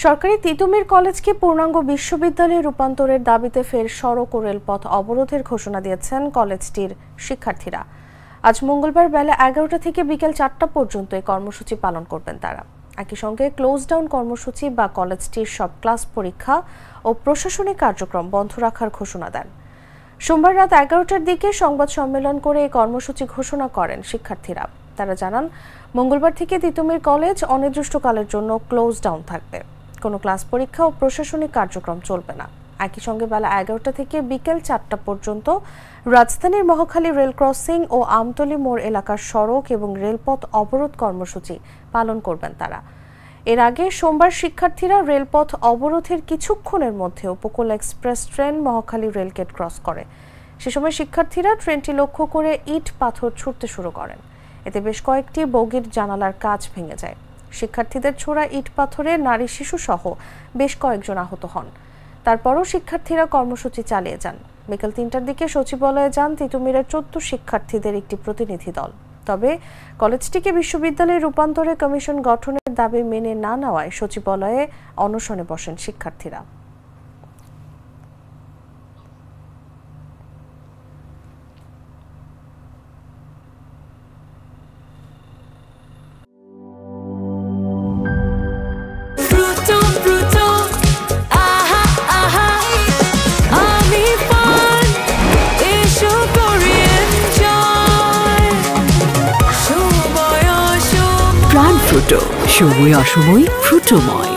সরকারি তিতুমির কলেজকে পূর্ণাঙ্গ বিশ্ববিদ্যালয়ে রূপান্তরের দাবিতে ফের সড়ক ও রেলপথ অবরোধের ঘোষণা দিয়েছেন কলেজটির শিক্ষার্থীরা। আজ মঙ্গলবার বেলা 11টা থেকে বিকেল 4টা পর্যন্ত এই কর্মসূচি পালন করবেন তারা। একই সঙ্গে ক্লোজ ডাউন কর্মসূচি বা কলেজটির সব ক্লাস পরীক্ষা ও প্রশাসনিক কার্যক্রম বন্ধ রাখার ঘোষণা দেন। সোমবার রাত 11টার দিকে সংবাদ সম্মেলন করে এই কর্মসূচি ঘোষণা করেন শিক্ষার্থীরা। তারা জানান, মঙ্গলবার থেকে তিতুমির কলেজ অনির্দিষ্টকালের জন্য ক্লোজ ডাউন থাকবে। কোনো ক্লাস পরীক্ষা ও প্রশাসনিক কার্যক্রম চলবে না। একই সঙ্গে বেলা 11টা থেকে বিকেল 4টা পর্যন্ত রাজধানীর মহাখালী রেল ক্রসিং ও আমতলী মোড় এলাকার সড়ক এবং রেলপথ অবরোধ কর্মসূচি পালন করবেন তারা। এর আগে সোমবার শিক্ষার্থীরা রেলপথ অবরোধের কিছুক্ষণের মধ্যে উপকূল express train Mohakhali rail gate cross করে। সে সময় শিক্ষার্থীরা ট্রেনটি লক্ষ্য করে ইট পাথর ছুড়তে শুরু করেন। এতে বেশ কয়েকটি বগির জানালার কাঁচ ভেঙে যায়। শিক্ষার্থীদের ছোড়া ইট পাথরে নারী শিশু সহ বেশ কয়েকজন আহত হন। তারপরও শিক্ষার্থীরা কর্মসূচি চালিয়ে যান। বিকেল 3টার দিকে সচিবালয়ে যান তিতুমিরের 14 শিক্ষার্থীদের একটি প্রতিনিধি দল। তবে কলেজটিকে বিশ্ববিদ্যালয়ে রূপান্তরে কমিশন গঠনের দাবি মেনে না নেওয়ায় সচিবালয়ে অনশনে বসেন শিক্ষার্থীরা। প্রাণ ফ্রুটো, সময় অসময় ফ্রুটোময়।